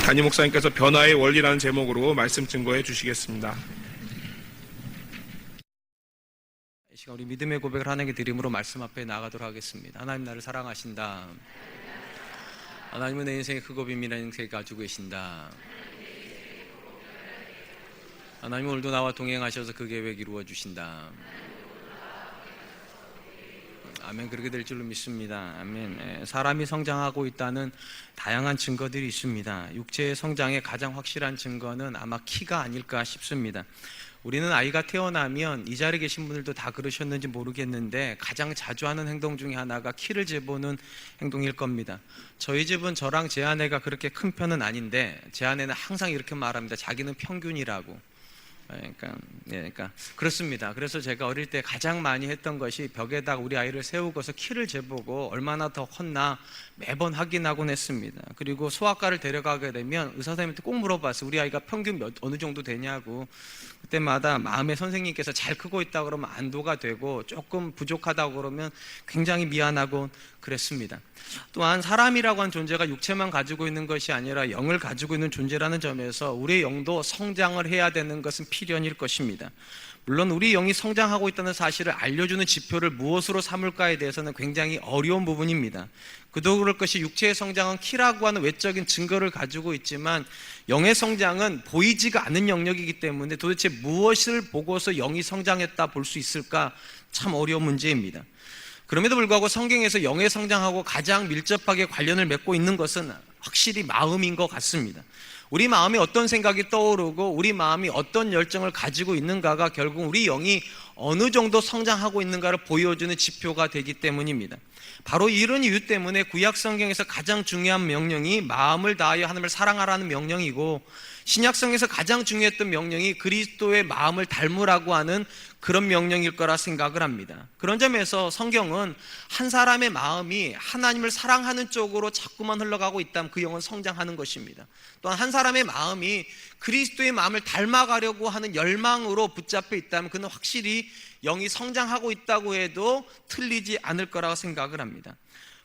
담임 목사님께서 변화의 원리라는 제목으로 말씀 증거해 주시겠습니다. 이 시간 우리 믿음의 고백을 하나님께 드림으로 말씀 앞에 나가도록 하겠습니다. 하나님 나를 사랑하신다. 하나님은 내 인생의 크고 비밀한 인생을 가지고 계신다. 하나님은 오늘도 나와 동행하셔서 그 계획 이루어 주신다. 아멘. 그렇게 될 줄로 믿습니다. 아멘. 사람이 성장하고 있다는 다양한 증거들이 있습니다. 육체의 성장의 가장 확실한 증거는 아마 키가 아닐까 싶습니다. 우리는 아이가 태어나면 이 자리에 계신 분들도 다 그러셨는지 모르겠는데 가장 자주 하는 행동 중에 하나가 키를 재보는 행동일 겁니다. 저희 집은 저랑 제 아내가 그렇게 큰 편은 아닌데 제 아내는 항상 이렇게 말합니다. 자기는 평균이라고. 그러니까 그렇습니다. 그래서 제가 어릴 때 가장 많이 했던 것이 벽에다가 우리 아이를 세우고서 키를 재보고 얼마나 더 컸나 매번 확인하곤 했습니다. 그리고 소아과를 데려가게 되면 의사 선생님한테 꼭 물어봤어요. 우리 아이가 평균 어느 정도 되냐고. 그때마다 마음의 선생님께서 잘 크고 있다 그러면 안도가 되고 조금 부족하다고 그러면 굉장히 미안하고 그랬습니다. 또한 사람이라고 하는 존재가 육체만 가지고 있는 것이 아니라 영을 가지고 있는 존재라는 점에서 우리의 영도 성장을 해야 되는 것은 필연일 것입니다. 물론 우리 영이 성장하고 있다는 사실을 알려주는 지표를 무엇으로 삼을까에 대해서는 굉장히 어려운 부분입니다. 그도 그럴 것이 육체의 성장은 키라고 하는 외적인 증거를 가지고 있지만 영의 성장은 보이지가 않는 영역이기 때문에 도대체 무엇을 보고서 영이 성장했다 볼 수 있을까 참 어려운 문제입니다. 그럼에도 불구하고 성경에서 영의 성장하고 가장 밀접하게 관련을 맺고 있는 것은 확실히 마음인 것 같습니다. 우리 마음에 어떤 생각이 떠오르고 우리 마음이 어떤 열정을 가지고 있는가가 결국 우리 영이 어느 정도 성장하고 있는가를 보여주는 지표가 되기 때문입니다. 바로 이런 이유 때문에 구약 성경에서 가장 중요한 명령이 마음을 다하여 하나님을 사랑하라는 명령이고 신약 성경에서 가장 중요했던 명령이 그리스도의 마음을 닮으라고 하는 그런 명령일 거라 생각을 합니다. 그런 점에서 성경은 한 사람의 마음이 하나님을 사랑하는 쪽으로 자꾸만 흘러가고 있다면 그 영은 성장하는 것입니다. 또한 한 사람의 마음이 그리스도의 마음을 닮아가려고 하는 열망으로 붙잡혀 있다면 그는 확실히 영이 성장하고 있다고 해도 틀리지 않을 거라고 생각을 합니다.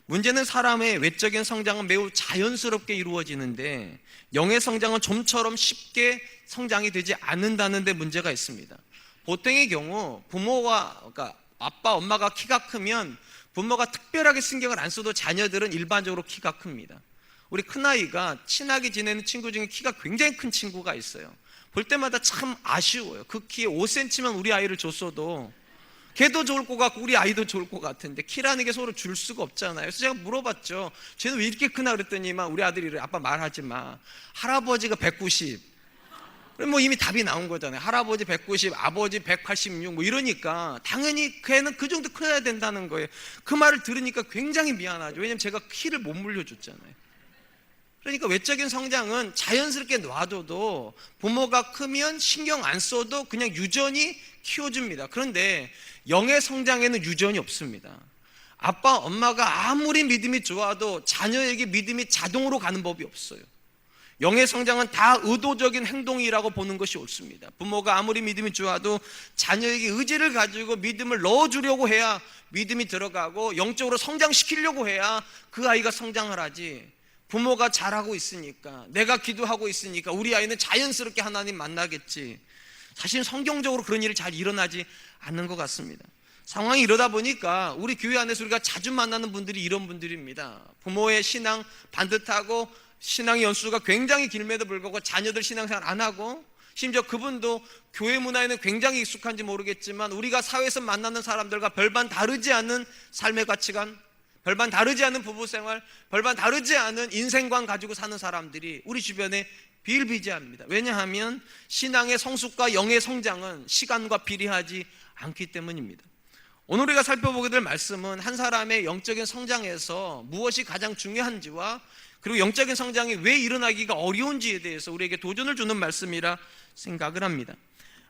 문제는 사람의 외적인 성장은 매우 자연스럽게 이루어지는데 영의 성장은 좀처럼 쉽게 성장이 되지 않는다는 데 문제가 있습니다. 보통의 경우 그러니까 아빠, 엄마가 키가 크면 부모가 특별하게 신경을 안 써도 자녀들은 일반적으로 키가 큽니다. 우리 큰아이가 친하게 지내는 친구 중에 키가 굉장히 큰 친구가 있어요. 볼 때마다 참 아쉬워요. 그 키에 5cm만 우리 아이를 줬어도 걔도 좋을 것 같고 우리 아이도 좋을 것 같은데 키라는 게 서로 줄 수가 없잖아요. 그래서 제가 물어봤죠. 쟤는 왜 이렇게 크나 그랬더니만 우리 아들이 이래. 아빠 말하지 마. 할아버지가 190. 그럼 뭐 이미 답이 나온 거잖아요. 할아버지 190, 아버지 186 뭐 이러니까 당연히 걔는 그 정도 커야 된다는 거예요. 그 말을 들으니까 굉장히 미안하죠. 왜냐면 제가 키를 못 물려줬잖아요. 그러니까 외적인 성장은 자연스럽게 놔둬도 부모가 크면 신경 안 써도 그냥 유전이 키워줍니다. 그런데 영의 성장에는 유전이 없습니다. 아빠, 엄마가 아무리 믿음이 좋아도 자녀에게 믿음이 자동으로 가는 법이 없어요. 영의 성장은 다 의도적인 행동이라고 보는 것이 옳습니다. 부모가 아무리 믿음이 좋아도 자녀에게 의지를 가지고 믿음을 넣어주려고 해야 믿음이 들어가고 영적으로 성장시키려고 해야 그 아이가 성장을 하지. 부모가 잘하고 있으니까 내가 기도하고 있으니까 우리 아이는 자연스럽게 하나님 만나겠지. 사실 성경적으로 그런 일이 잘 일어나지 않는 것 같습니다. 상황이 이러다 보니까 우리 교회 안에서 우리가 자주 만나는 분들이 이런 분들입니다. 부모의 신앙 반듯하고 신앙의 연수가 굉장히 길매도 불구하고 자녀들 신앙생활 안 하고 심지어 그분도 교회 문화에는 굉장히 익숙한지 모르겠지만 우리가 사회에서 만나는 사람들과 별반 다르지 않은 삶의 가치관, 별반 다르지 않은 부부생활, 별반 다르지 않은 인생관 가지고 사는 사람들이 우리 주변에 비일비재합니다. 왜냐하면 신앙의 성숙과 영의 성장은 시간과 비례하지 않기 때문입니다. 오늘 우리가 살펴보게 될 말씀은 한 사람의 영적인 성장에서 무엇이 가장 중요한지와 그리고 영적인 성장이 왜 일어나기가 어려운지에 대해서 우리에게 도전을 주는 말씀이라 생각을 합니다.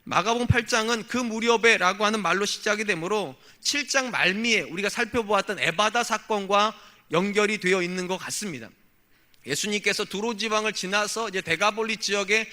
마가복음 8장은 그 무렵에 라고 하는 말로 시작이 되므로 7장 말미에 우리가 살펴보았던 에바다 사건과 연결이 되어 있는 것 같습니다. 예수님께서 두로 지방을 지나서 이제 데가볼리 지역에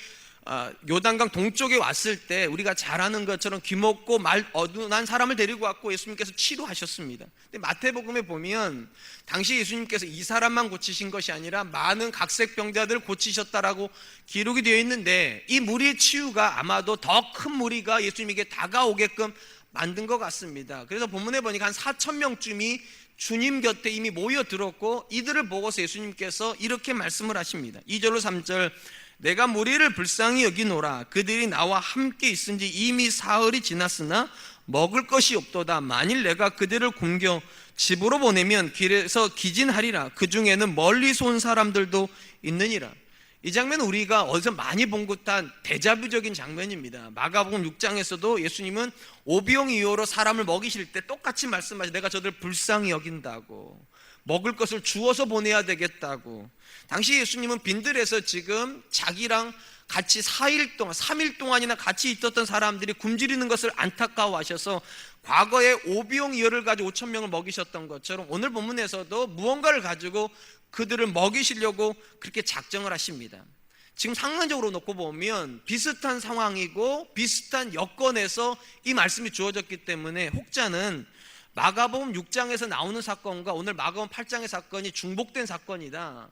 요단강 동쪽에 왔을 때 우리가 잘 아는 것처럼 귀먹고 말 어둔한 사람을 데리고 왔고 예수님께서 치료하셨습니다. 근데 마태복음에 보면 당시 예수님께서 이 사람만 고치신 것이 아니라 많은 각색 병자들을 고치셨다라고 기록이 되어 있는데, 이 무리의 치유가 아마도 더 큰 무리가 예수님에게 다가오게끔 만든 것 같습니다. 그래서 본문에 보니까 한 4,000명쯤이 주님 곁에 이미 모여들었고, 이들을 보고서 예수님께서 이렇게 말씀을 하십니다. 2절로 3절, 내가 무리를 불쌍히 여기노라. 그들이 나와 함께 있은지 이미 사흘이 지났으나 먹을 것이 없도다. 만일 내가 그들을 굶겨 집으로 보내면 길에서 기진하리라. 그 중에는 멀리서 온 사람들도 있느니라. 이 장면은 우리가 어디서 많이 본 듯한 데자뷰적인 장면입니다. 마가복음 6장에서도 예수님은 오병이어로 사람을 먹이실 때 똑같이 말씀하시죠. 내가 저들 불쌍히 여긴다고, 먹을 것을 주어서 보내야 되겠다고. 당시 예수님은 빈들에서 지금 자기랑 같이 4일 동안 3일 동안이나 같이 있었던 사람들이 굶주리는 것을 안타까워하셔서 과거에 오병이어를 가지고 5,000명을 먹이셨던 것처럼 오늘 본문에서도 무언가를 가지고 그들을 먹이시려고 그렇게 작정을 하십니다. 지금 상황적으로 놓고 보면 비슷한 상황이고 비슷한 여건에서 이 말씀이 주어졌기 때문에 혹자는 마가복음 6장에서 나오는 사건과 오늘 마가복음 8장의 사건이 중복된 사건이다,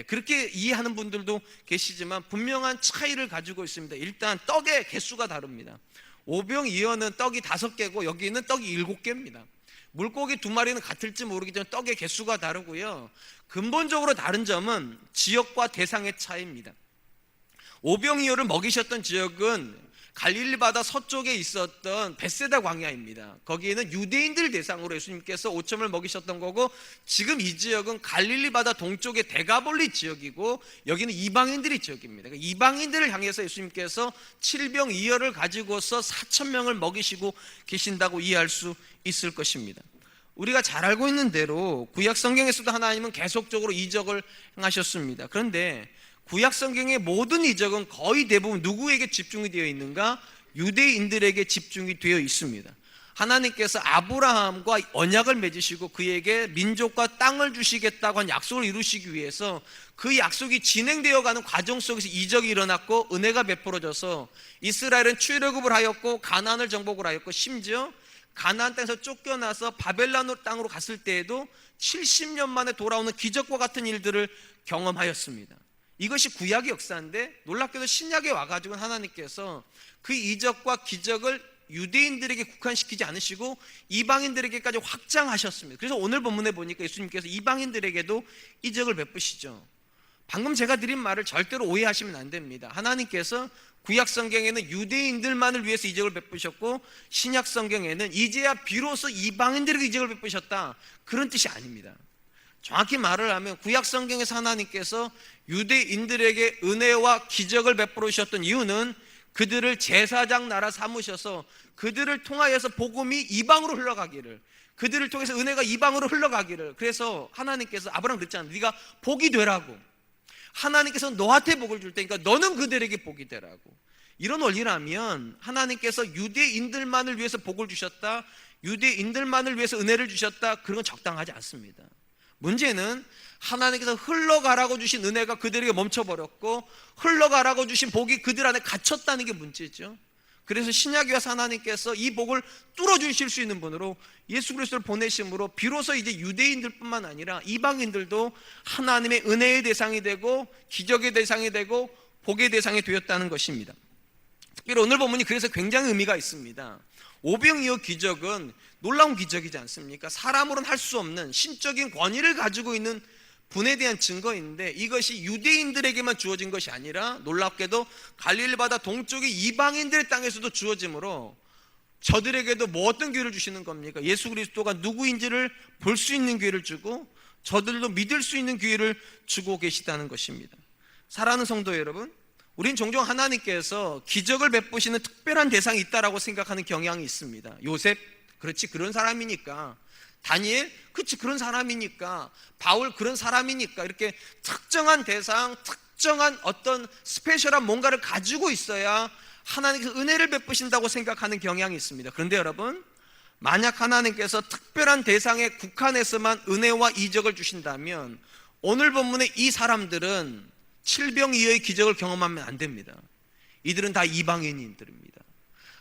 그렇게 이해하는 분들도 계시지만 분명한 차이를 가지고 있습니다. 일단 떡의 개수가 다릅니다. 오병이어는 떡이 5개고 여기는 떡이 7개입니다. 물고기 2마리는 같을지 모르겠지만 떡의 개수가 다르고요. 근본적으로 다른 점은 지역과 대상의 차이입니다. 오병이어를 먹이셨던 지역은 갈릴리 바다 서쪽에 있었던 벳세다 광야입니다. 거기에는 유대인들 대상으로 예수님께서 5,000을 먹이셨던 거고, 지금 이 지역은 갈릴리 바다 동쪽의 데가볼리 지역이고 여기는 이방인들의 지역입니다. 그러니까 이방인들을 향해서 예수님께서 칠병이어를 가지고서 4,000명을 먹이시고 계신다고 이해할 수 있을 것입니다. 우리가 잘 알고 있는 대로 구약 성경에서도 하나님은 계속적으로 이적을 행하셨습니다. 그런데 구약 성경의 모든 이적은 거의 대부분 누구에게 집중이 되어 있는가? 유대인들에게 집중이 되어 있습니다. 하나님께서 아브라함과 언약을 맺으시고 그에게 민족과 땅을 주시겠다고 한 약속을 이루시기 위해서 그 약속이 진행되어가는 과정 속에서 이적이 일어났고 은혜가 베풀어져서 이스라엘은 출애굽을 하였고 가나안을 정복을 하였고, 심지어 가나안 땅에서 쫓겨나서 바벨론 땅으로 갔을 때에도 70년 만에 돌아오는 기적과 같은 일들을 경험하였습니다. 이것이 구약의 역사인데 놀랍게도 신약에 와가지고 하나님께서 그 이적과 기적을 유대인들에게 국한시키지 않으시고 이방인들에게까지 확장하셨습니다. 그래서 오늘 본문에 보니까 예수님께서 이방인들에게도 이적을 베푸시죠. 방금 제가 드린 말을 절대로 오해하시면 안 됩니다. 하나님께서 구약 성경에는 유대인들만을 위해서 이적을 베푸셨고 신약 성경에는 이제야 비로소 이방인들에게 이적을 베푸셨다, 그런 뜻이 아닙니다. 정확히 말을 하면 구약 성경에서 하나님께서 유대인들에게 은혜와 기적을 베풀어 주셨던 이유는 그들을 제사장 나라 삼으셔서 그들을 통하여서 복음이 이방으로 흘러가기를, 그들을 통해서 은혜가 이방으로 흘러가기를. 그래서 하나님께서 아브라함 그랬잖아요. 네가 복이 되라고. 하나님께서 너한테 복을 줄 테니까 너는 그들에게 복이 되라고. 이런 원리라면 하나님께서 유대인들만을 위해서 복을 주셨다, 유대인들만을 위해서 은혜를 주셨다, 그런 건 적당하지 않습니다. 문제는 하나님께서 흘러가라고 주신 은혜가 그들에게 멈춰버렸고 흘러가라고 주신 복이 그들 안에 갇혔다는 게 문제죠. 그래서 신약에 와서 하나님께서 이 복을 뚫어주실 수 있는 분으로 예수 그리스도를 보내심으로 비로소 이제 유대인들뿐만 아니라 이방인들도 하나님의 은혜의 대상이 되고 기적의 대상이 되고 복의 대상이 되었다는 것입니다. 특별히 오늘 본문이 그래서 굉장히 의미가 있습니다. 오병이어 기적은 놀라운 기적이지 않습니까? 사람으로는 할 수 없는 신적인 권위를 가지고 있는 분에 대한 증거인데, 이것이 유대인들에게만 주어진 것이 아니라 놀랍게도 갈릴리 바다 동쪽의 이방인들의 땅에서도 주어지므로 저들에게도 뭐 어떤 기회를 주시는 겁니까? 예수 그리스도가 누구인지를 볼 수 있는 기회를 주고 저들도 믿을 수 있는 기회를 주고 계시다는 것입니다. 사랑하는 성도 여러분, 우린 종종 하나님께서 기적을 베푸시는 특별한 대상이 있다라고 생각하는 경향이 있습니다. 요셉, 그렇지 그런 사람이니까. 다니엘, 그렇지 그런 사람이니까. 바울, 그런 사람이니까. 이렇게 특정한 대상, 특정한 어떤 스페셜한 뭔가를 가지고 있어야 하나님께서 은혜를 베푸신다고 생각하는 경향이 있습니다. 그런데 여러분, 만약 하나님께서 특별한 대상에 국한해서만 은혜와 이적을 주신다면 오늘 본문의 이 사람들은 칠병이어의 기적을 경험하면 안 됩니다. 이들은 다 이방인들입니다.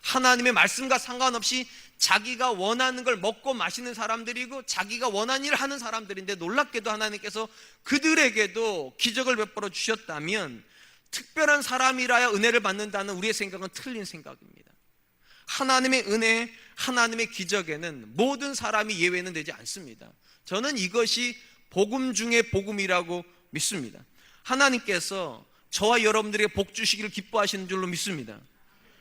하나님의 말씀과 상관없이 자기가 원하는 걸 먹고 마시는 사람들이고 자기가 원하는 일을 하는 사람들인데, 놀랍게도 하나님께서 그들에게도 기적을 베풀어 주셨다면 특별한 사람이라야 은혜를 받는다는 우리의 생각은 틀린 생각입니다. 하나님의 은혜, 하나님의 기적에는 모든 사람이 예외는 되지 않습니다. 저는 이것이 복음 중에 복음이라고 믿습니다. 하나님께서 저와 여러분들에게 복 주시기를 기뻐하시는 줄로 믿습니다.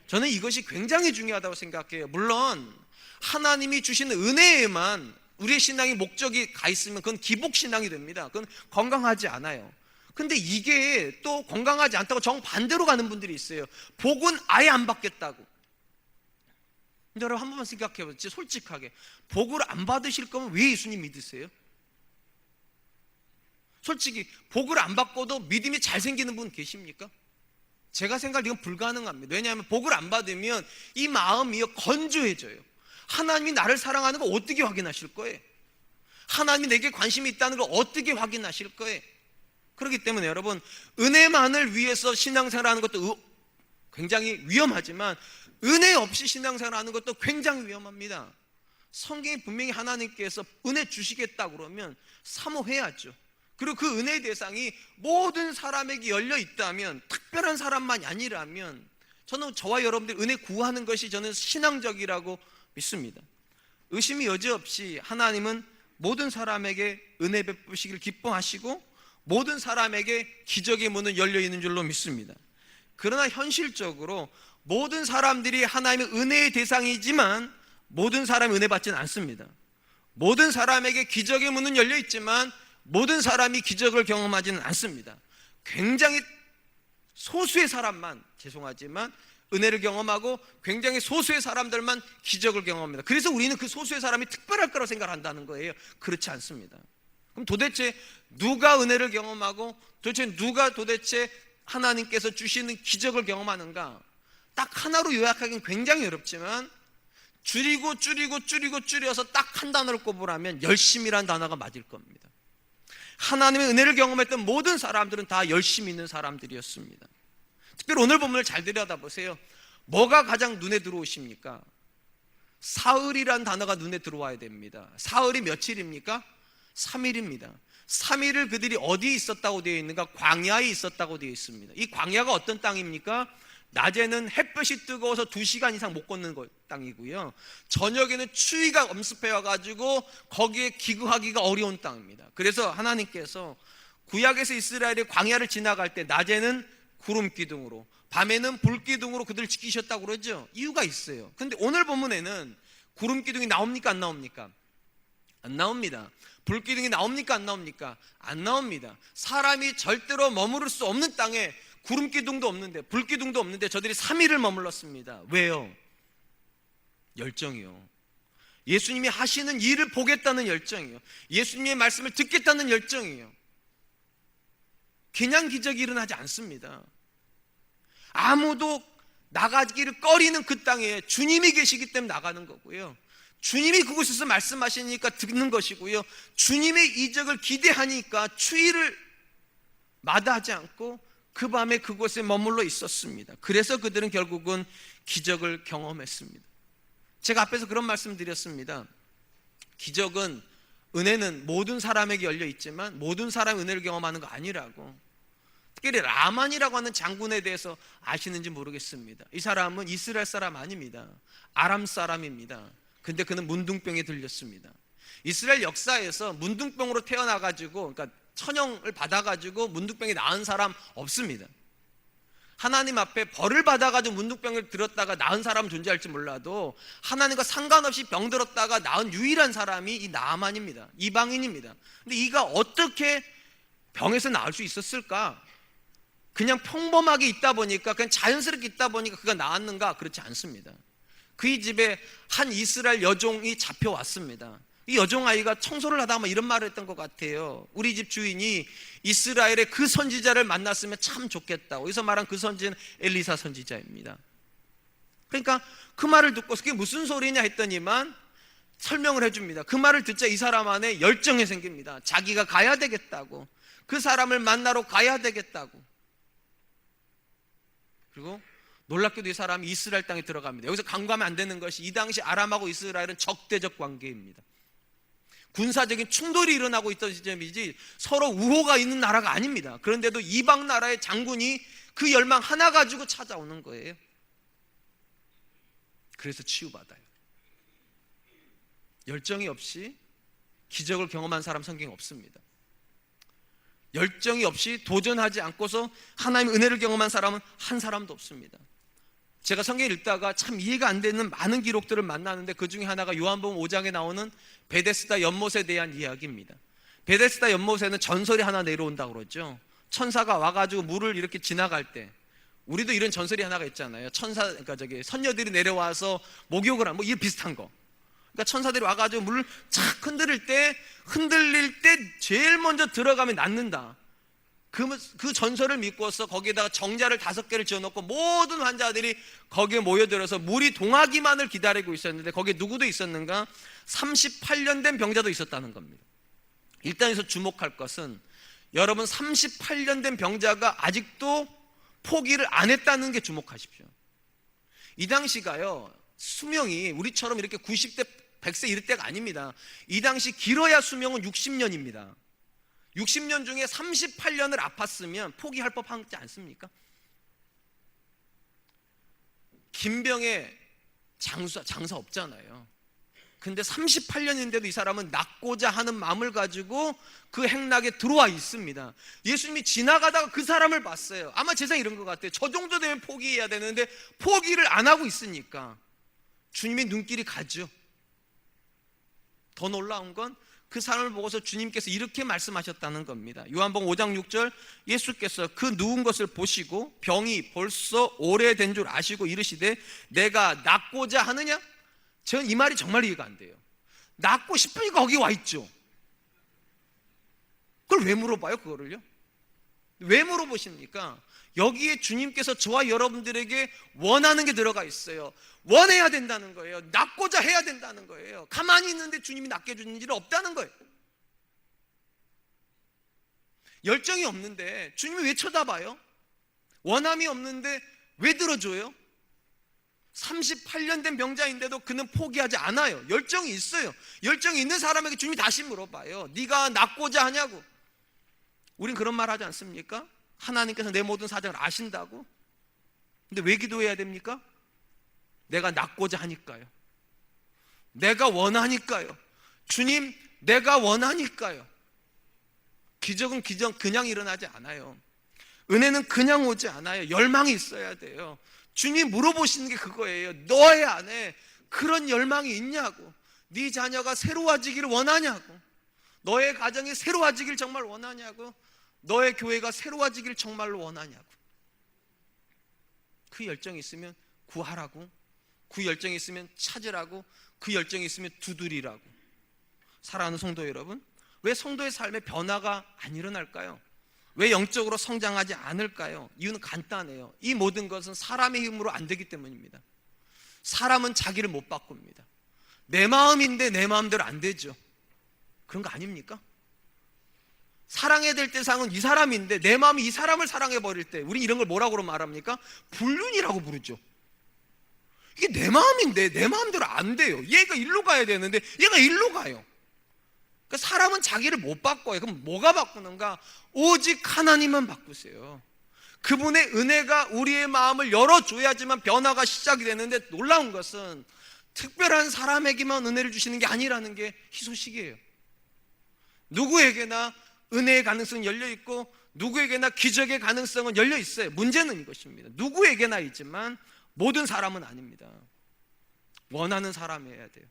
저는 이것이 굉장히 중요하다고 생각해요. 물론 하나님이 주시는 은혜에만 우리의 신앙의 목적이 가 있으면 그건 기복신앙이 됩니다. 그건 건강하지 않아요. 근데 이게 또 건강하지 않다고 정반대로 가는 분들이 있어요. 복은 아예 안 받겠다고. 근데 여러분 한 번만 생각해 보세요. 솔직하게 복을 안 받으실 거면 왜 예수님 믿으세요? 솔직히 복을 안 받고도 믿음이 잘 생기는 분 계십니까? 제가 생각할 때 이건 불가능합니다. 왜냐하면 복을 안 받으면 이 마음이 건조해져요. 하나님이 나를 사랑하는 거 어떻게 확인하실 거예요? 하나님이 내게 관심이 있다는 걸 어떻게 확인하실 거예요? 그렇기 때문에 여러분, 은혜만을 위해서 신앙생활하는 것도 굉장히 위험하지만 은혜 없이 신앙생활하는 것도 굉장히 위험합니다. 성경이 분명히 하나님께서 은혜 주시겠다 그러면 사모해야죠. 그리고 그 은혜의 대상이 모든 사람에게 열려 있다면, 특별한 사람만이 아니라면 저는 저와 여러분들 은혜 구하는 것이 저는 신앙적이라고 믿습니다. 의심이 여지없이 하나님은 모든 사람에게 은혜 베푸시기를 기뻐하시고 모든 사람에게 기적의 문은 열려 있는 줄로 믿습니다. 그러나 현실적으로 모든 사람들이 하나님의 은혜의 대상이지만 모든 사람이 은혜 받지는 않습니다. 모든 사람에게 기적의 문은 열려 있지만 모든 사람이 기적을 경험하지는 않습니다. 굉장히 소수의 사람만, 죄송하지만 은혜를 경험하고 굉장히 소수의 사람들만 기적을 경험합니다. 그래서 우리는 그 소수의 사람이 특별할 거라고 생각한다는 거예요. 그렇지 않습니다. 그럼 도대체 누가 은혜를 경험하고 도대체 하나님께서 주시는 기적을 경험하는가? 딱 하나로 요약하기는 굉장히 어렵지만 줄여서 딱 한 단어를 꼽으라면 열심이라는 단어가 맞을 겁니다. 하나님의 은혜를 경험했던 모든 사람들은 다 열심히 있는 사람들이었습니다. 특별히 오늘 본문을 잘 들여다보세요. 뭐가 가장 눈에 들어오십니까? 사흘이란 단어가 눈에 들어와야 됩니다. 사흘이 며칠입니까? 3일입니다. 3일을 그들이 어디에 있었다고 되어 있는가? 광야에 있었다고 되어 있습니다. 이 광야가 어떤 땅입니까? 낮에는 햇볕이 뜨거워서 2시간 이상 못 걷는 땅이고요, 저녁에는 추위가 엄습해 와가지고 거기에 기구하기가 어려운 땅입니다. 그래서 하나님께서 구약에서 이스라엘이 광야를 지나갈 때 낮에는 구름 기둥으로, 밤에는 불 기둥으로 그들을 지키셨다고 그러죠. 이유가 있어요. 근데 오늘 본문에는 구름 기둥이 나옵니까 안 나옵니까? 안 나옵니다. 불 기둥이 나옵니까 안 나옵니까? 안 나옵니다. 사람이 절대로 머무를 수 없는 땅에 구름 기둥도 없는데, 불 기둥도 없는데 저들이 3일을 머물렀습니다. 왜요? 열정이요. 예수님이 하시는 일을 보겠다는 열정이요. 예수님의 말씀을 듣겠다는 열정이요. 그냥 기적이 일어나지 않습니다. 아무도 나가기를 꺼리는 그 땅에 주님이 계시기 때문에 나가는 거고요, 주님이 그곳에서 말씀하시니까 듣는 것이고요, 주님의 이적을 기대하니까 추위를 마다하지 않고 그 밤에 그곳에 머물러 있었습니다. 그래서 그들은 결국은 기적을 경험했습니다. 제가 앞에서 그런 말씀 드렸습니다. 기적은, 은혜는 모든 사람에게 열려 있지만 모든 사람이 은혜를 경험하는 거 아니라고. 특별히 라만이라고 하는 장군에 대해서 아시는지 모르겠습니다. 이 사람은 이스라엘 사람 아닙니다. 아람 사람입니다. 근데 그는 문둥병에 들렸습니다. 이스라엘 역사에서 문둥병으로 태어나가지고, 그러니까 천형을 받아가지고 문둥병이 나은 사람 없습니다. 하나님 앞에 벌을 받아가지고 문둥병을 들었다가 나은 사람은 존재할지 몰라도 하나님과 상관없이 병들었다가 나은 유일한 사람이 이 나아만입니다. 이방인입니다. 근데 이가 어떻게 병에서 나을 수 있었을까? 그냥 평범하게 있다 보니까, 그냥 자연스럽게 있다 보니까 그가 나았는가? 그렇지 않습니다. 그의 집에 한 이스라엘 여종이 잡혀왔습니다. 이 여종아이가 청소를 하다가 이런 말을 했던 것 같아요. 우리 집 주인이 이스라엘의 그 선지자를 만났으면 참 좋겠다고. 여기서 말한 그 선지자는 엘리사 선지자입니다. 그러니까 그 말을 듣고 그게 무슨 소리냐 했더니만 설명을 해줍니다. 그 말을 듣자 이 사람 안에 열정이 생깁니다. 자기가 가야 되겠다고, 그 사람을 만나러 가야 되겠다고. 그리고 놀랍게도 이 사람이 이스라엘 땅에 들어갑니다. 여기서 간과하면 안 되는 것이 이 당시 아람하고 이스라엘은 적대적 관계입니다. 군사적인 충돌이 일어나고 있던 시점이지 서로 우호가 있는 나라가 아닙니다. 그런데도 이방 나라의 장군이 그 열망 하나 가지고 찾아오는 거예요. 그래서 치유받아요. 열정이 없이 기적을 경험한 사람 성경에 없습니다. 열정이 없이 도전하지 않고서 하나님의 은혜를 경험한 사람은 한 사람도 없습니다. 제가 성경을 읽다가 참 이해가 안 되는 많은 기록들을 만나는데 그 중에 하나가 요한복음 5장에 나오는 베데스다 연못에 대한 이야기입니다. 베데스다 연못에는 전설이 하나 내려온다고 그러죠. 천사가 와가지고 물을 이렇게 지나갈 때, 우리도 이런 전설이 하나가 있잖아요. 그러니까 선녀들이 내려와서 목욕을 하는 이 비슷한 거. 그러니까 천사들이 와가지고 물을 착 흔들릴 때 제일 먼저 들어가면 낫는다. 그 전설을 믿고서 거기에다가 정자를 5개를 지어놓고 모든 환자들이 거기에 모여들어서 물이 동하기만을 기다리고 있었는데 거기에 누구도 있었는가? 38년 된 병자도 있었다는 겁니다. 일단 여기서 주목할 것은 여러분 38년 된 병자가 아직도 포기를 안 했다는 게 주목하십시오. 이 당시가요, 수명이 우리처럼 이렇게 90대 100세 이럴 때가 아닙니다. 이 당시 길어야 수명은 60년입니다 60년 중에 38년을 아팠으면 포기할 법하지 않습니까? 김병에 장사 없잖아요. 근데 38년인데도 이 사람은 낫고자 하는 마음을 가지고 그 행락에 들어와 있습니다. 예수님이 지나가다가 그 사람을 봤어요. 아마 제 생각에 이런 것 같아요. 저 정도 되면 포기해야 되는데 포기를 안 하고 있으니까 주님의 눈길이 가죠. 더 놀라운 건 그 사람을 보고서 주님께서 이렇게 말씀하셨다는 겁니다. 요한복음 5장 6절, 예수께서 그 누운 것을 보시고 병이 벌써 오래된 줄 아시고 이르시되 내가 낫고자 하느냐? 저는 이 말이 정말 이해가 안 돼요. 낫고 싶으니까 거기 와 있죠. 그걸 왜 물어봐요, 그거를요? 왜 물어보십니까? 여기에 주님께서 저와 여러분들에게 원하는 게 들어가 있어요. 원해야 된다는 거예요. 낫고자 해야 된다는 거예요. 가만히 있는데 주님이 낫게 해주는 일은 없다는 거예요. 열정이 없는데 주님이 왜 쳐다봐요? 원함이 없는데 왜 들어줘요? 38년 된 병자인데도 그는 포기하지 않아요. 열정이 있어요. 열정이 있는 사람에게 주님이 다시 물어봐요. 네가 낫고자 하냐고. 우린 그런 말 하지 않습니까? 하나님께서 내 모든 사정을 아신다고. 근데 왜 기도해야 됩니까? 내가 낫고자 하니까요. 내가 원하니까요. 주님, 내가 원하니까요. 기적은 그냥 일어나지 않아요. 은혜는 그냥 오지 않아요. 열망이 있어야 돼요. 주님 물어보시는 게 그거예요. 너의 안에 그런 열망이 있냐고. 네 자녀가 새로워지기를 원하냐고. 너의 가정이 새로워지길 정말 원하냐고. 너의 교회가 새로워지길 정말로 원하냐고. 그 열정이 있으면 구하라고. 그 열정이 있으면 찾으라고. 그 열정이 있으면 두드리라고. 사랑하는 성도 여러분, 왜 성도의 삶에 변화가 안 일어날까요? 왜 영적으로 성장하지 않을까요? 이유는 간단해요. 이 모든 것은 사람의 힘으로 안 되기 때문입니다. 사람은 자기를 못 바꿉니다. 내 마음인데 내 마음대로 안 되죠. 그런 거 아닙니까? 사랑해야 될 대상은 이 사람인데 내 마음이 이 사람을 사랑해버릴 때 우리 이런 걸 뭐라고 말합니까? 불륜이라고 부르죠. 이게 내 마음인데 내 마음대로 안 돼요. 얘가 일로 가야 되는데 얘가 일로 가요. 그러니까 사람은 자기를 못 바꿔요. 그럼 뭐가 바꾸는가? 오직 하나님만 바꾸세요. 그분의 은혜가 우리의 마음을 열어줘야지만 변화가 시작이 되는데, 놀라운 것은 특별한 사람에게만 은혜를 주시는 게 아니라는 게 희소식이에요. 누구에게나 은혜의 가능성은 열려있고 누구에게나 기적의 가능성은 열려있어요. 문제는 이것입니다. 누구에게나 있지만 모든 사람은 아닙니다. 원하는 사람이어야 돼요.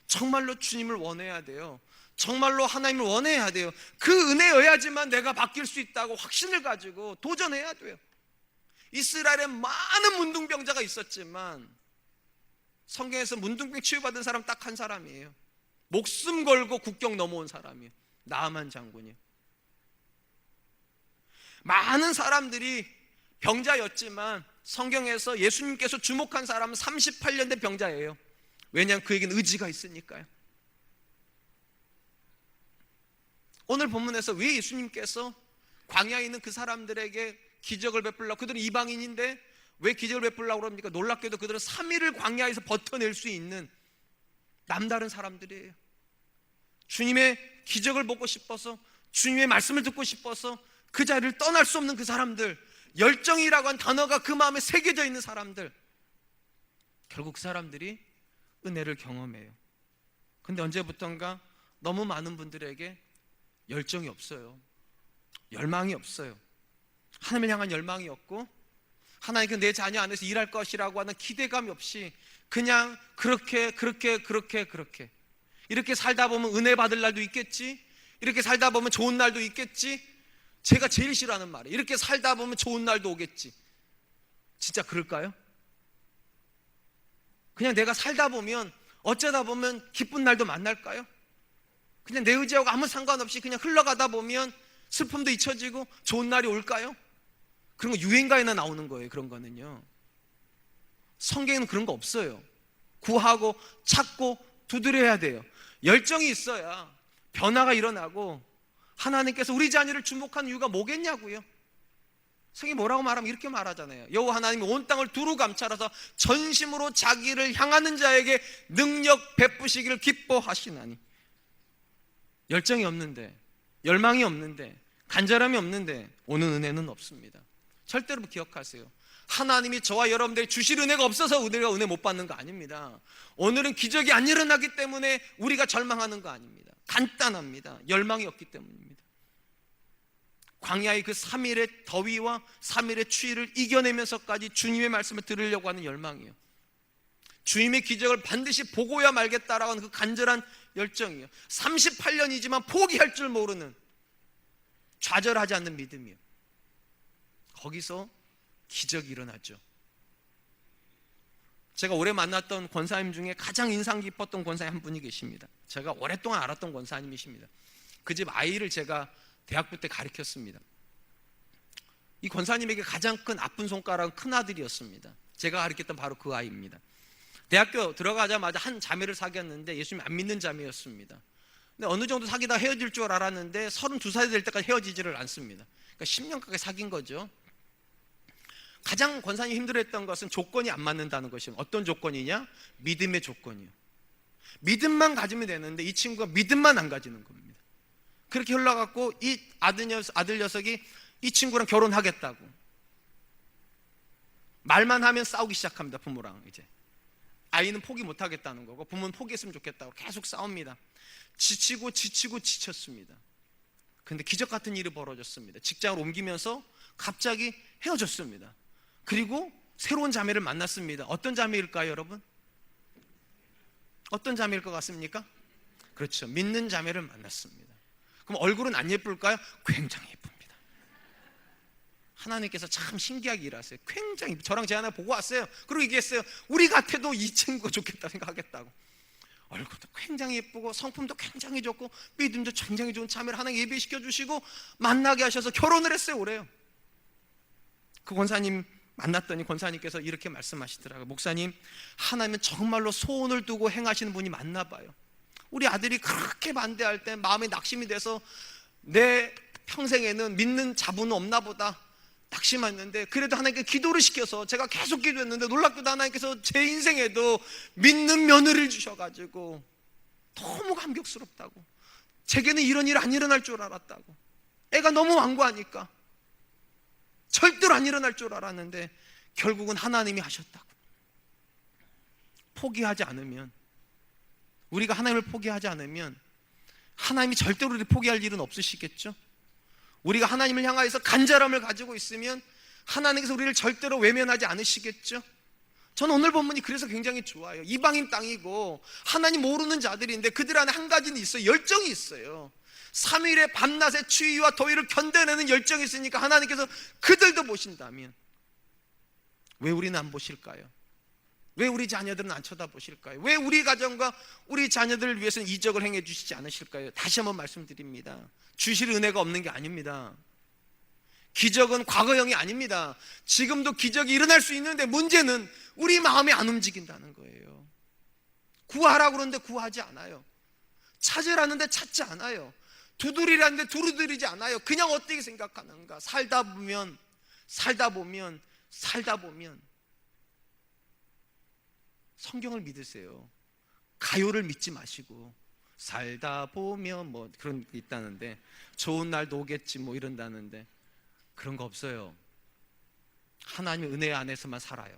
정말로 주님을 원해야 돼요. 정말로 하나님을 원해야 돼요. 그 은혜여야지만 내가 바뀔 수 있다고 확신을 가지고 도전해야 돼요. 이스라엘에 많은 문둥병자가 있었지만 성경에서 문둥병 치유받은 사람 딱 한 사람이에요. 목숨 걸고 국경 넘어온 사람이에요. 나아만 장군이요. 많은 사람들이 병자였지만 성경에서 예수님께서 주목한 사람은 38년 된 병자예요. 왜냐하면 그에게는 의지가 있으니까요. 오늘 본문에서 왜 예수님께서 광야에 있는 그 사람들에게 기적을 베풀려고, 그들은 이방인인데 왜 기적을 베풀려고 그럽니까? 놀랍게도 그들은 3일을 광야에서 버텨낼 수 있는 남다른 사람들이에요. 주님의 기적을 보고 싶어서, 주님의 말씀을 듣고 싶어서 그 자리를 떠날 수 없는 그 사람들, 열정이라고 한 단어가 그 마음에 새겨져 있는 사람들, 결국 그 사람들이 은혜를 경험해요. 근데 언제부턴가 너무 많은 분들에게 열정이 없어요. 열망이 없어요. 하나님을 향한 열망이 없고, 하나님께 내 자녀 안에서 일할 것이라고 하는 기대감이 없이 그냥 그렇게 이렇게 살다 보면 은혜 받을 날도 있겠지, 이렇게 살다 보면 좋은 날도 있겠지. 제가 제일 싫어하는 말이에요. 이렇게 살다 보면 좋은 날도 오겠지. 진짜 그럴까요? 그냥 내가 살다 보면 어쩌다 보면 기쁜 날도 만날까요? 그냥 내 의지하고 아무 상관없이 그냥 흘러가다 보면 슬픔도 잊혀지고 좋은 날이 올까요? 그런 거 유행가에나 나오는 거예요. 그런 거는요. 성경에는 그런 거 없어요. 구하고 찾고 두드려야 돼요. 열정이 있어야 변화가 일어나고, 하나님께서 우리 자녀를 주목한 이유가 뭐겠냐고요. 성경이 뭐라고 말하면 이렇게 말하잖아요. 여호와 하나님이 온 땅을 두루 감찰하사 전심으로 자기를 향하는 자에게 능력 베푸시기를 기뻐하시나니. 열정이 없는데, 열망이 없는데, 간절함이 없는데 오는 은혜는 없습니다. 절대로 기억하세요. 하나님이 저와 여러분들이 주실 은혜가 없어서 우리가 은혜 못 받는 거 아닙니다. 오늘은 기적이 안 일어나기 때문에 우리가 절망하는 거 아닙니다. 간단합니다. 열망이 없기 때문입니다. 광야의 그 3일의 더위와 3일의 추위를 이겨내면서까지 주님의 말씀을 들으려고 하는 열망이에요. 주님의 기적을 반드시 보고야 말겠다라고 하는 그 간절한 열정이에요. 38년이지만 포기할 줄 모르는, 좌절하지 않는 믿음이에요. 거기서 기적이 일어났죠. 제가 오래 만났던 권사님 중에 가장 인상 깊었던 권사님 한 분이 계십니다. 제가 오랫동안 알았던 권사님이십니다. 그 집 아이를 제가 대학부 때 가르쳤습니다. 이 권사님에게 가장 큰 아픈 손가락은 큰아들이었습니다. 제가 가르쳤던 바로 그 아이입니다. 대학교 들어가자마자 한 자매를 사귀었는데 예수님 안 믿는 자매였습니다. 근데 어느 정도 사귀다 헤어질 줄 알았는데 32살이 될 때까지 헤어지지를 않습니다. 그러니까 10년 가까이 사귄 거죠. 가장 권사님이 힘들어했던 것은 조건이 안 맞는다는 것이에요. 어떤 조건이냐? 믿음의 조건이요. 믿음만 가지면 되는데 이 친구가 믿음만 안 가지는 겁니다. 그렇게 흘러갔고 이 아들 녀석이 이 친구랑 결혼하겠다고 말만 하면 싸우기 시작합니다. 부모랑. 이제 아이는 포기 못 하겠다는 거고 부모는 포기했으면 좋겠다고 계속 싸웁니다. 지치고 지쳤습니다. 그런데 기적 같은 일이 벌어졌습니다. 직장을 옮기면서 갑자기 헤어졌습니다. 그리고 새로운 자매를 만났습니다. 어떤 자매일까요, 여러분? 어떤 자매일 것 같습니까? 그렇죠. 믿는 자매를 만났습니다. 그럼 얼굴은 안 예쁠까요? 굉장히 예쁩니다. 하나님께서 참 신기하게 일하세요. 굉장히. 저랑 제 하나 보고 왔어요. 그리고 얘기했어요. 우리 같아도 이 친구가 좋겠다 생각하겠다고. 얼굴도 굉장히 예쁘고 성품도 굉장히 좋고 믿음도 굉장히 좋은 자매를 하나님 예배시켜 주시고 만나게 하셔서 결혼을 했어요. 올해요. 그 권사님 만났더니 권사님께서 이렇게 말씀하시더라고요. 목사님, 하나님은 정말로 소원을 두고 행하시는 분이 맞나 봐요. 우리 아들이 그렇게 반대할 때 마음에 낙심이 돼서 내 평생에는 믿는 자부는 없나 보다 낙심했는데, 그래도 하나님께 기도를 시켜서 제가 계속 기도했는데 놀랍게도 하나님께서 제 인생에도 믿는 며느리를 주셔가지고 너무 감격스럽다고. 제게는 이런 일 안 일어날 줄 알았다고. 애가 너무 완고하니까 절대로 안 일어날 줄 알았는데 결국은 하나님이 하셨다고. 포기하지 않으면, 우리가 하나님을 포기하지 않으면 하나님이 절대로 우리를 포기할 일은 없으시겠죠. 우리가 하나님을 향하여서 간절함을 가지고 있으면 하나님께서 우리를 절대로 외면하지 않으시겠죠. 저는 오늘 본문이 그래서 굉장히 좋아요. 이방인 땅이고 하나님 모르는 자들인데 그들 안에 한 가지는 있어요. 열정이 있어요. 3일의 밤낮의 추위와 더위를 견뎌내는 열정이 있으니까 하나님께서 그들도 보신다면 왜 우리는 안 보실까요? 왜 우리 자녀들은 안 쳐다보실까요? 왜 우리 가정과 우리 자녀들을 위해서는 이적을 행해 주시지 않으실까요? 다시 한번 말씀드립니다. 주실 은혜가 없는 게 아닙니다. 기적은 과거형이 아닙니다. 지금도 기적이 일어날 수 있는데 문제는 우리 마음이 안 움직인다는 거예요. 구하라고 그러는데 구하지 않아요. 찾으라는데 찾지 않아요. 두드리라는데 두드리지 않아요. 그냥 어떻게 생각하는가. 살다 보면 살다 보면 성경을 믿으세요. 가요를 믿지 마시고 살다 보면 뭐 그런 게 있다는데 좋은 날도 오겠지 뭐 이런다는데 그런 거 없어요. 하나님의 은혜 안에서만 살아요.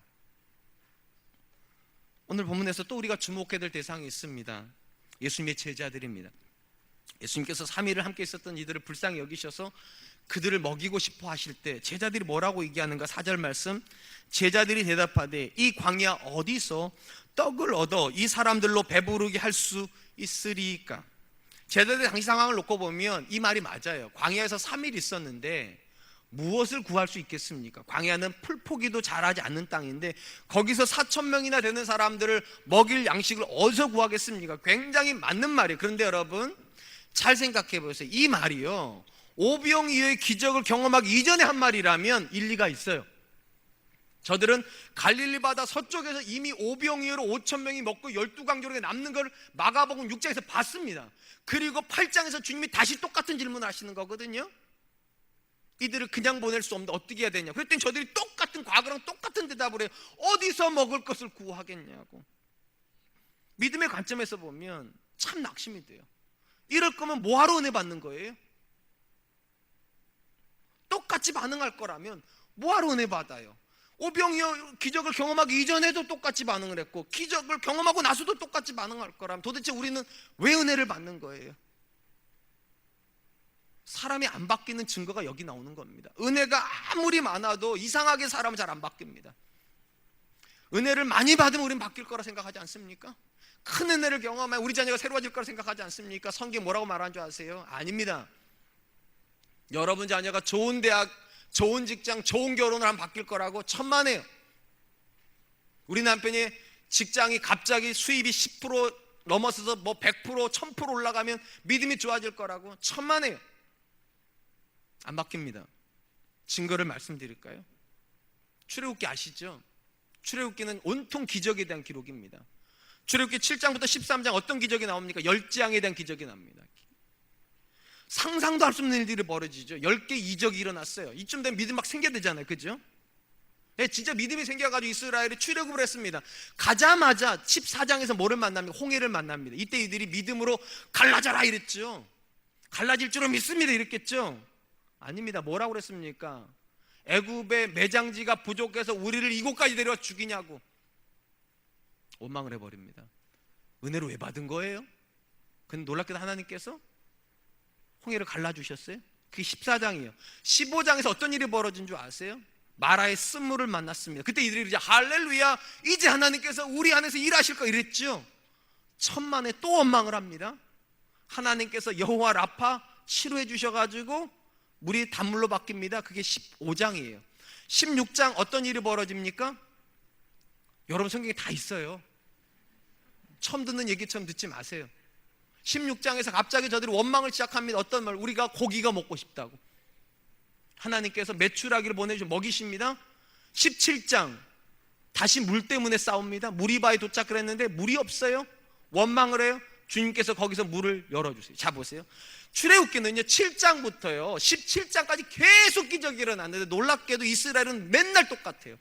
오늘 본문에서 또 우리가 주목해야 될 대상이 있습니다. 예수님의 제자들입니다. 예수님께서 3일을 함께 있었던 이들을 불쌍히 여기셔서 그들을 먹이고 싶어 하실 때 제자들이 뭐라고 얘기하는가? 4절 말씀, 제자들이 대답하되 이 광야 어디서 떡을 얻어 이 사람들로 배부르게 할 수 있으리까? 제자들의 당시 상황을 놓고 보면 이 말이 맞아요. 광야에서 3일 있었는데 무엇을 구할 수 있겠습니까? 광야는 풀포기도 자라지 않는 땅인데 거기서 4,000명이나 되는 사람들을 먹일 양식을 어디서 구하겠습니까? 굉장히 맞는 말이에요. 그런데 여러분 잘 생각해 보세요. 이 말이요, 오병이어의 기적을 경험하기 이전에 한 말이라면 일리가 있어요. 저들은 갈릴리 바다 서쪽에서 이미 오병이어로 5,000명이 먹고 12강조록에 남는 걸 마가복음 6장에서 봤습니다. 그리고 8장에서 주님이 다시 똑같은 질문을 하시는 거거든요. 이들을 그냥 보낼 수 없는데 어떻게 해야 되냐. 그랬더니 저들이 똑같은 과거랑 똑같은 대답을 해요. 어디서 먹을 것을 구하겠냐고. 믿음의 관점에서 보면 참 낙심이 돼요. 이럴 거면 뭐하러 은혜 받는 거예요? 똑같이 반응할 거라면 뭐하러 은혜 받아요? 오병이어 기적을 경험하기 이전에도 똑같이 반응을 했고 기적을 경험하고 나서도 똑같이 반응할 거라면 도대체 우리는 왜 은혜를 받는 거예요? 사람이 안 바뀌는 증거가 여기 나오는 겁니다. 은혜가 아무리 많아도 이상하게 사람은 잘 안 바뀝니다. 은혜를 많이 받으면 우리는 바뀔 거라 생각하지 않습니까? 큰 은혜를 경험하면 우리 자녀가 새로워질 거라 생각하지 않습니까? 성경 뭐라고 말하는 줄 아세요? 아닙니다. 여러분 자녀가 좋은 대학, 좋은 직장, 좋은 결혼을 하면 바뀔 거라고 천만에요. 우리 남편이 직장이 갑자기 수입이 10% 넘어서서 뭐 100%, 1000% 올라가면 믿음이 좋아질 거라고 천만에요. 안 바뀝니다. 증거를 말씀드릴까요? 출애굽기 아시죠? 출애굽기는 온통 기적에 대한 기록입니다. 출애굽기 7장부터 13장 어떤 기적이 나옵니까? 10재앙에 대한 기적이 납니다. 상상도 할 수 없는 일들이 벌어지죠. 10개 이적이 일어났어요. 이쯤 되면 믿음 막 생겨야 되잖아요. 그죠? 네, 진짜 믿음이 생겨가지고 이스라엘이 출애굽을 했습니다. 가자마자 14장에서 뭐를 만납니까? 홍해를 만납니다. 이때 이들이 믿음으로 갈라져라 이랬죠. 갈라질 줄은 믿습니다 이랬겠죠. 아닙니다. 뭐라고 그랬습니까? 애굽의 매장지가 부족해서 우리를 이곳까지 데려와 죽이냐고 원망을 해버립니다. 은혜를 왜 받은 거예요? 근데 놀랍게도 하나님께서 홍해를 갈라주셨어요. 그게 14장이에요 15장에서 어떤 일이 벌어진 줄 아세요? 마라의 쓴물을 만났습니다. 그때 이들이 이제 할렐루야 이제 하나님께서 우리 안에서 일하실 거 이랬죠. 천만에 또 원망을 합니다. 하나님께서 여호와 라파 치료해 주셔가지고 물이 단물로 바뀝니다. 그게 15장이에요 16장 어떤 일이 벌어집니까? 여러분 성경에 다 있어요. 처음 듣는 얘기처럼 듣지 마세요. 16장에서 갑자기 저들이 원망을 시작합니다. 어떤 말? 우리가 고기가 먹고 싶다고. 하나님께서 메추라기를 보내주셔서 먹이십니다. 17장 다시 물 때문에 싸웁니다. 무리바에 도착을 했는데 물이 없어요. 원망을 해요. 주님께서 거기서 물을 열어주세요. 자 보세요. 출애굽기는요 7장부터요 17장까지 계속 기적이 일어났는데 놀랍게도 이스라엘은 맨날 똑같아요.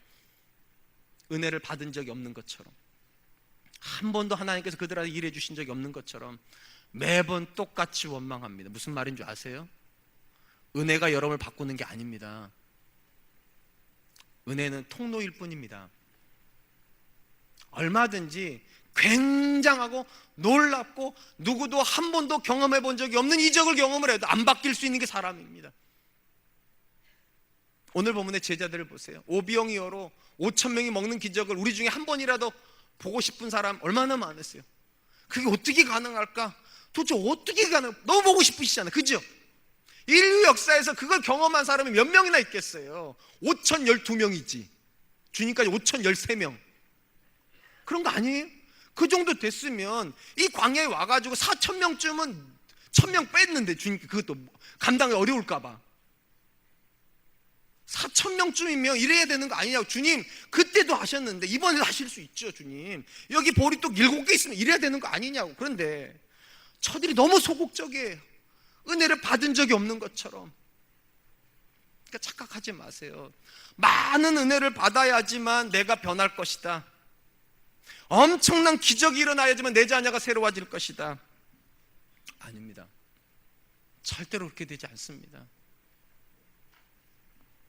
은혜를 받은 적이 없는 것처럼, 한 번도 하나님께서 그들한테 일해 주신 적이 없는 것처럼 매번 똑같이 원망합니다. 무슨 말인 줄 아세요? 은혜가 여러분을 바꾸는 게 아닙니다. 은혜는 통로일 뿐입니다. 얼마든지 굉장하고 놀랍고 누구도 한 번도 경험해 본 적이 없는 이적을 경험을 해도 안 바뀔 수 있는 게 사람입니다. 오늘 본문의 제자들을 보세요. 오병이어로 5,000명이 먹는 기적을 우리 중에 한 번이라도 보고 싶은 사람 얼마나 많았어요. 그게 어떻게 가능할까? 도대체 어떻게 가능? 너무 보고 싶으시잖아요. 그죠? 인류 역사에서 그걸 경험한 사람이 몇 명이나 있겠어요? 5,012명이지. 주님까지 5,013명. 그런 거 아니에요? 그 정도 됐으면 이 광야에 와가지고 4,000명쯤은 1,000명 뺐는데 주님께 그것도 감당이 어려울까 봐 4,000명쯤이면 이래야 되는 거 아니냐고. 주님 그때도 하셨는데 이번에도 하실 수 있죠. 주님 여기 볼이 또 7개 있으면 이래야 되는 거 아니냐고. 그런데 저들이 너무 소극적이에요. 은혜를 받은 적이 없는 것처럼. 그러니까 착각하지 마세요. 많은 은혜를 받아야지만 내가 변할 것이다. 엄청난 기적이 일어나야지만 내 자녀가 새로워질 것이다. 아닙니다. 절대로 그렇게 되지 않습니다.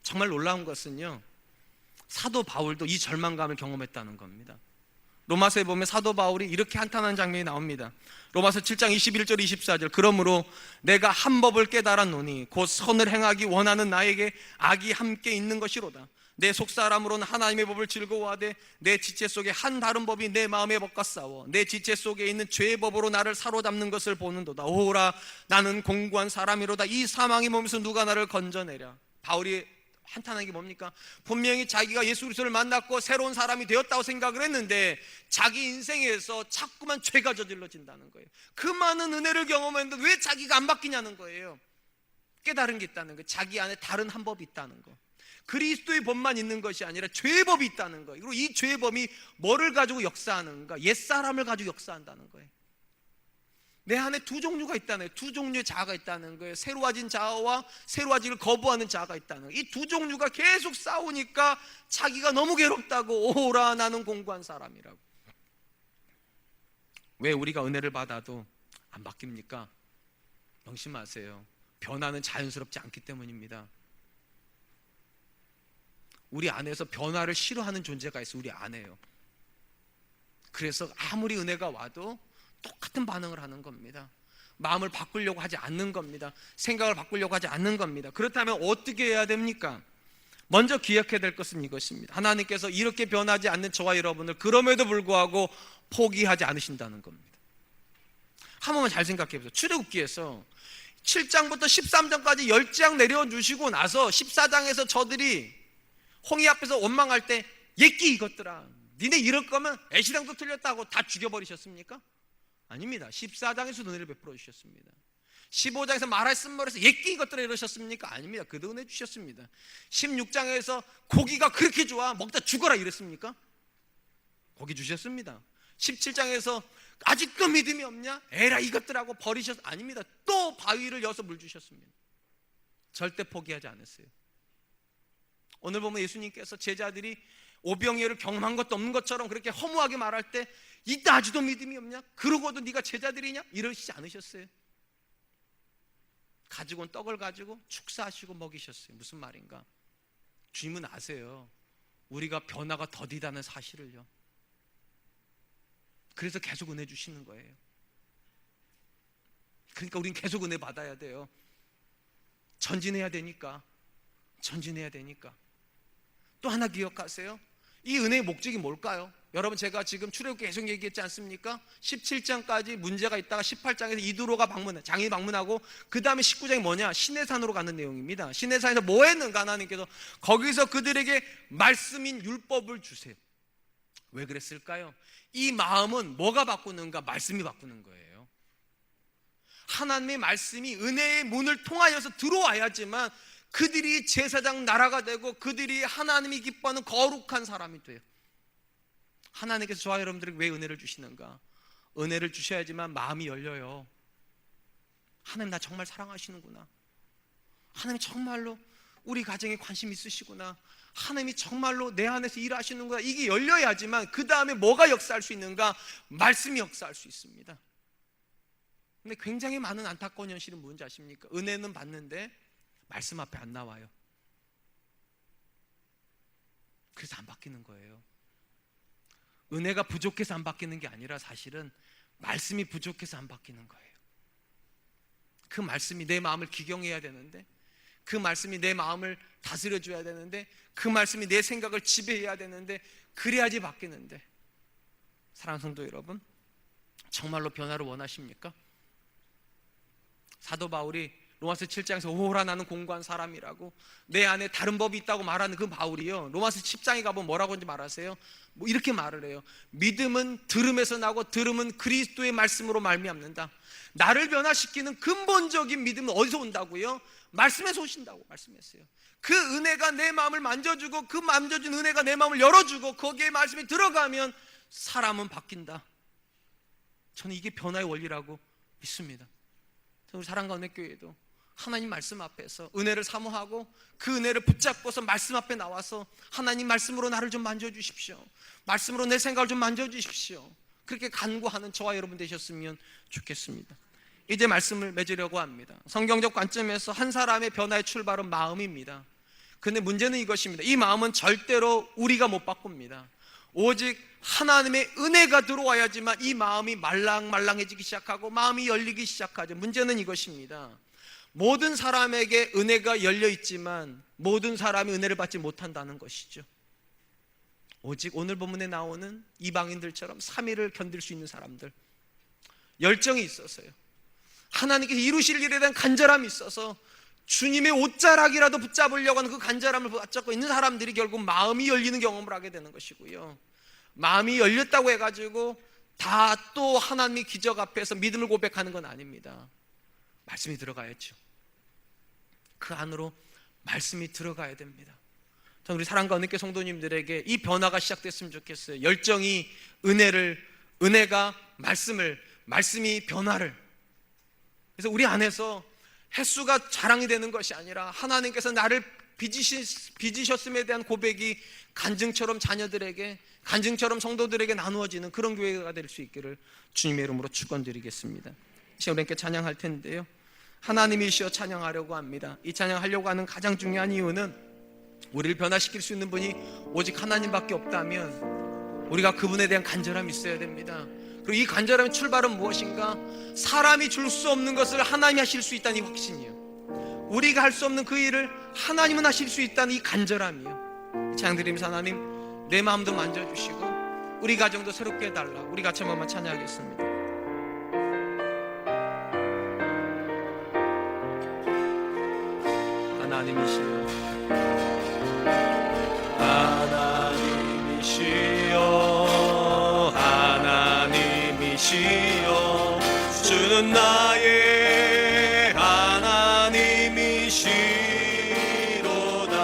정말 놀라운 것은요, 사도 바울도 이 절망감을 경험했다는 겁니다. 로마서에 보면 사도 바울이 이렇게 한탄하는 장면이 나옵니다. 로마서 7장 21절 24절 그러므로 내가 한 법을 깨달았노니 곧 선을 행하기 원하는 나에게 악이 함께 있는 것이로다. 내 속사람으로는 하나님의 법을 즐거워하되 내 지체 속에 한 다른 법이 내 마음의 법과 싸워 내 지체 속에 있는 죄의 법으로 나를 사로잡는 것을 보는도다. 오라 나는 공고한 사람이로다. 이 사망의 몸에서 누가 나를 건져내랴. 바울이 한탄한 게 뭡니까? 분명히 자기가 예수 그리스도를 만났고 새로운 사람이 되었다고 생각을 했는데 자기 인생에서 자꾸만 죄가 저질러진다는 거예요. 그 많은 은혜를 경험했는데 왜 자기가 안 바뀌냐는 거예요. 깨달은 게 있다는 거예요. 자기 안에 다른 한 법이 있다는 거. 그리스도의 법만 있는 것이 아니라 죄의 법이 있다는 거예요. 그리고 이 죄의 법이 뭐를 가지고 역사하는가? 옛사람을 가지고 역사한다는 거예요. 내 안에 두 종류가 있다는 거예요. 두 종류의 자아가 있다는 거예요. 새로워진 자아와 새로워지기를 거부하는 자아가 있다는 거예요. 이 두 종류가 계속 싸우니까 자기가 너무 괴롭다고 오라 나는 공고한 사람이라고. 왜 우리가 은혜를 받아도 안 바뀝니까? 명심하세요. 변화는 자연스럽지 않기 때문입니다. 우리 안에서 변화를 싫어하는 존재가 있어. 우리 안에요. 그래서 아무리 은혜가 와도 똑같은 반응을 하는 겁니다. 마음을 바꾸려고 하지 않는 겁니다. 생각을 바꾸려고 하지 않는 겁니다. 그렇다면 어떻게 해야 됩니까? 먼저 기억해야 될 것은 이것입니다. 하나님께서 이렇게 변하지 않는 저와 여러분을 그럼에도 불구하고 포기하지 않으신다는 겁니다. 한 번만 잘 생각해 보세요. 출애굽기에서 7장부터 13장까지 10장 내려주시고 나서 14장에서 저들이 홍해 앞에서 원망할 때 예끼 이것들아 니네 이럴 거면 애시당도 틀렸다고 다 죽여버리셨습니까? 아닙니다. 14장에서 은혜를 베풀어 주셨습니다. 15장에서 말씀머리에서 예끼 이것들아 이러셨습니까? 아닙니다. 그도 은혜 주셨습니다. 16장에서 고기가 그렇게 좋아 먹다 죽어라 이랬습니까? 고기 주셨습니다. 17장에서 아직도 믿음이 없냐? 에라 이것들하고 버리셨 아닙니다. 또 바위를 여서 물 주셨습니다. 절대 포기하지 않았어요. 오늘 보면 예수님께서 제자들이 오병이어를 경험한 것도 없는 것처럼 그렇게 허무하게 말할 때 이따 아직도 믿음이 없냐? 그러고도 네가 제자들이냐? 이러시지 않으셨어요. 가지고 온 떡을 가지고 축사하시고 먹이셨어요. 무슨 말인가? 주님은 아세요. 우리가 변화가 더디다는 사실을요. 그래서 계속 은혜 주시는 거예요. 그러니까 우린 계속 은혜 받아야 돼요. 전진해야 되니까. 또 하나 기억하세요. 이 은혜의 목적이 뭘까요? 여러분 제가 지금 출애굽기 계속 얘기했지 않습니까? 17장까지 문제가 있다가 18장에서 이두로가 장이 방문하고 그 다음에 19장이 뭐냐? 시내산으로 가는 내용입니다. 시내산에서 뭐 했는가? 하나님께서 거기서 그들에게 말씀인 율법을 주세요. 왜 그랬을까요? 이 마음은 뭐가 바꾸는가? 말씀이 바꾸는 거예요. 하나님의 말씀이 은혜의 문을 통하여서 들어와야지만 그들이 제사장 나라가 되고 그들이 하나님이 기뻐하는 거룩한 사람이 돼요. 하나님께서 저와 여러분들에게 왜 은혜를 주시는가? 은혜를 주셔야지만 마음이 열려요. 하나님 나 정말 사랑하시는구나. 하나님 정말로 우리 가정에 관심 있으시구나. 하나님이 정말로 내 안에서 일하시는구나. 이게 열려야지만 그 다음에 뭐가 역사할 수 있는가? 말씀이 역사할 수 있습니다. 근데 굉장히 많은 안타까운 현실은 뭔지 아십니까? 은혜는 받는데 말씀 앞에 안 나와요. 그래서 안 바뀌는 거예요. 은혜가 부족해서 안 바뀌는 게 아니라 사실은 말씀이 부족해서 안 바뀌는 거예요. 그 말씀이 내 마음을 기경해야 되는데, 그 말씀이 내 마음을 다스려줘야 되는데, 그 말씀이 내 생각을 지배해야 되는데, 그래야지 바뀌는데. 사랑하는 성도 여러분, 정말로 변화를 원하십니까? 사도 바울이 로마서 7장에서 오라 나는 공고한 사람이라고 내 안에 다른 법이 있다고 말하는 그 바울이요, 로마서 10장에 가보면 뭐라고 하는지 말하세요? 뭐 이렇게 말을 해요. 믿음은 들음에서 나고 들음은 그리스도의 말씀으로 말미암는다. 나를 변화시키는 근본적인 믿음은 어디서 온다고요? 말씀에서 오신다고 말씀했어요. 그 은혜가 내 마음을 만져주고 그 만져준 은혜가 내 마음을 열어주고 거기에 말씀이 들어가면 사람은 바뀐다. 저는 이게 변화의 원리라고 믿습니다. 우리 사랑과 은혜교회도 하나님 말씀 앞에서 은혜를 사모하고 그 은혜를 붙잡고서 말씀 앞에 나와서 하나님 말씀으로 나를 좀 만져주십시오, 말씀으로 내 생각을 좀 만져주십시오, 그렇게 간구하는 저와 여러분 되셨으면 좋겠습니다. 이제 말씀을 맺으려고 합니다. 성경적 관점에서 한 사람의 변화의 출발은 마음입니다. 근데 문제는 이것입니다. 이 마음은 절대로 우리가 못 바꿉니다. 오직 하나님의 은혜가 들어와야지만 이 마음이 말랑말랑해지기 시작하고 마음이 열리기 시작하죠. 문제는 이것입니다. 모든 사람에게 은혜가 열려 있지만 모든 사람이 은혜를 받지 못한다는 것이죠. 오직 오늘 본문에 나오는 이방인들처럼 3일을 견딜 수 있는 사람들, 열정이 있어서요, 하나님께서 이루실 일에 대한 간절함이 있어서 주님의 옷자락이라도 붙잡으려고 하는 그 간절함을 붙잡고 있는 사람들이 결국 마음이 열리는 경험을 하게 되는 것이고요, 마음이 열렸다고 해가지고 다 또 하나님의 기적 앞에서 믿음을 고백하는 건 아닙니다. 말씀이 들어가야죠. 그 안으로 말씀이 들어가야 됩니다. 저는 우리 사랑과 은혜교 성도님들에게 이 변화가 시작됐으면 좋겠어요. 열정이 은혜가 말씀이 변화를. 그래서 우리 안에서 횟수가 자랑이 되는 것이 아니라 하나님께서 나를 빚으셨음에 대한 고백이 간증처럼 자녀들에게, 간증처럼 성도들에게 나누어지는 그런 교회가 될 수 있기를 주님의 이름으로 축원드리겠습니다. 시간 함께 찬양할 텐데요, 하나님이시여 찬양하려고 합니다. 이 찬양하려고 하는 가장 중요한 이유는 우리를 변화시킬 수 있는 분이 오직 하나님밖에 없다면 우리가 그분에 대한 간절함이 있어야 됩니다. 그리고 이 간절함의 출발은 무엇인가? 사람이 줄 수 없는 것을 하나님이 하실 수 있다는 이 확신이요, 우리가 할 수 없는 그 일을 하나님은 하실 수 있다는 이 간절함이요. 찬양드리면서 하나님 내 마음도 만져주시고 우리 가정도 새롭게 해달라. 우리 같이 한번 찬양하겠습니다. 하나님이시여, 하나님이시여, 주는 나의 하나님이시로다.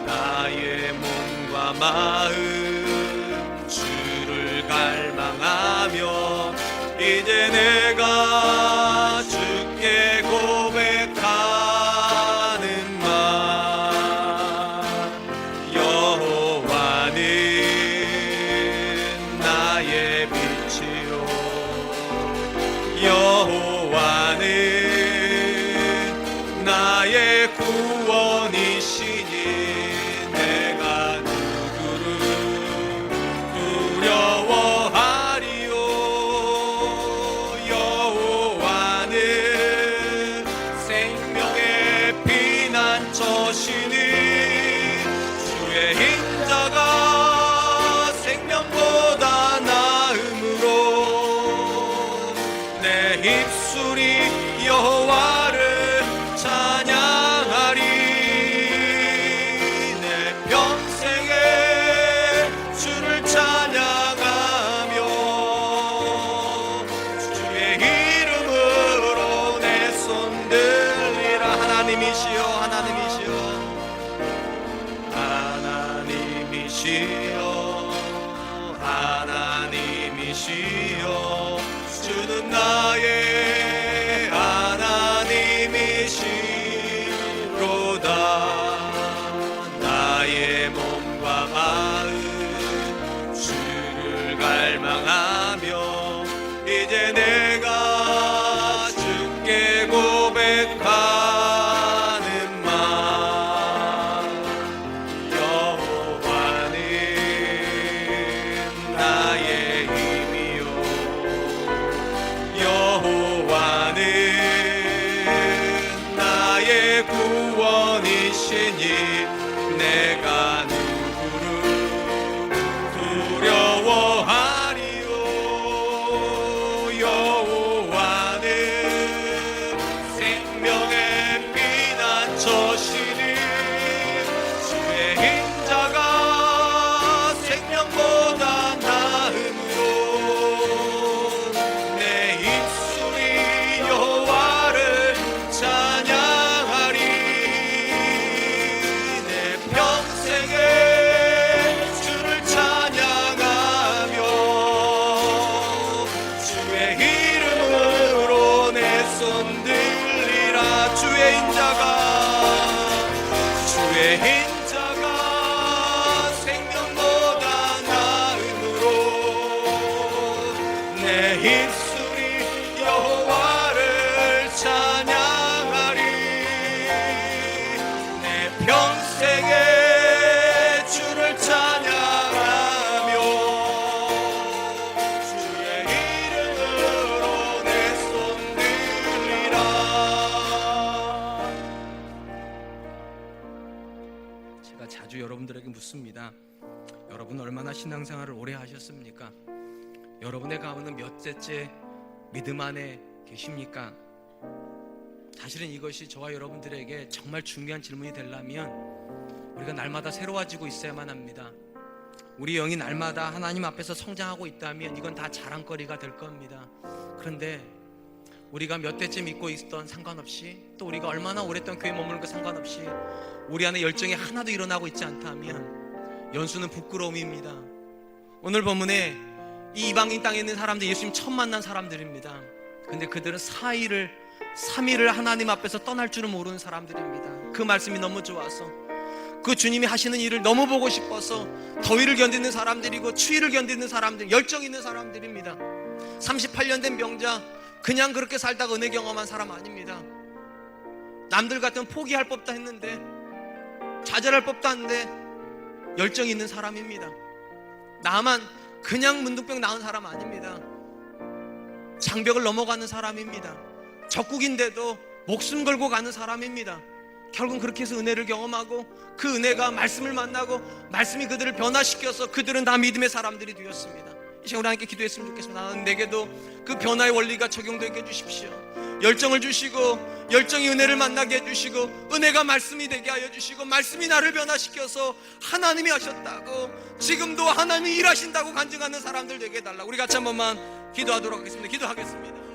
나의 몸과 마음 주를 갈망하며 이제 내가 주께 고백하는 말, 여호와는 나의 빛이요, 여호와는 나의 구원이시니 내가 누구를 두려워하리요. 여호와는 생명의 피난처시니 주의 인자가 생명보다 나음으로 내 입술이 여호와를 찬양하리. 내 평생에 주를 찬양하며 주의 이름으로 내 손 들리라. 하나님이시여, 하나님이시여, 하나님이시여, 하나님이시여, 주는 나의 하나님이시로다. 나의 몸과 마음 주를 갈망하며 이제 내가 주께 고백하는 말, 여호와는 나의 힘이요, 제가 자주 여러분들에게 묻습니다. 여러분 얼마나 신앙생활을 오래 하셨습니까? 여러분의 가문은 몇 대째 믿음 안에 계십니까? 사실은 이것이 저와 여러분들에게 정말 중요한 질문이 되려면 우리가 날마다 새로워지고 있어야만 합니다. 우리 영이 날마다 하나님 앞에서 성장하고 있다면 이건 다 자랑거리가 될 겁니다. 그런데 우리가 몇 대째 믿고 있던 상관없이, 또 우리가 얼마나 오랫동안 교회에 머무는 것 상관없이 우리 안에 열정이 하나도 일어나고 있지 않다면 연수는 부끄러움입니다. 오늘 본문에 이 이방인 땅에 있는 사람들, 예수님 처음 만난 사람들입니다. 근데 그들은 3일을 하나님 앞에서 떠날 줄은 모르는 사람들입니다. 그 말씀이 너무 좋아서, 그 주님이 하시는 일을 너무 보고 싶어서 더위를 견디는 사람들이고 추위를 견디는 사람들, 열정 있는 사람들입니다. 38년 된 병자, 그냥 그렇게 살다가 은혜 경험한 사람 아닙니다. 남들 같으면 포기할 법도 했는데, 좌절할 법도 한데 열정이 있는 사람입니다. 나만 그냥 문둥병 나은 사람 아닙니다. 장벽을 넘어가는 사람입니다. 적국인데도 목숨 걸고 가는 사람입니다. 결국은 그렇게 해서 은혜를 경험하고, 그 은혜가 말씀을 만나고 말씀이 그들을 변화시켜서 그들은 다 믿음의 사람들이 되었습니다. 이 시간 우리 하나님께 기도했으면 좋겠습니다. 하나님, 내게도 그 변화의 원리가 적용되게 해주십시오. 열정을 주시고, 열정이 은혜를 만나게 해주시고, 은혜가 말씀이 되게 하여 주시고, 말씀이 나를 변화시켜서 하나님이 하셨다고, 지금도 하나님이 일하신다고 간증하는 사람들 되게 해달라고 우리 같이 한 번만 기도하도록 하겠습니다. 기도하겠습니다.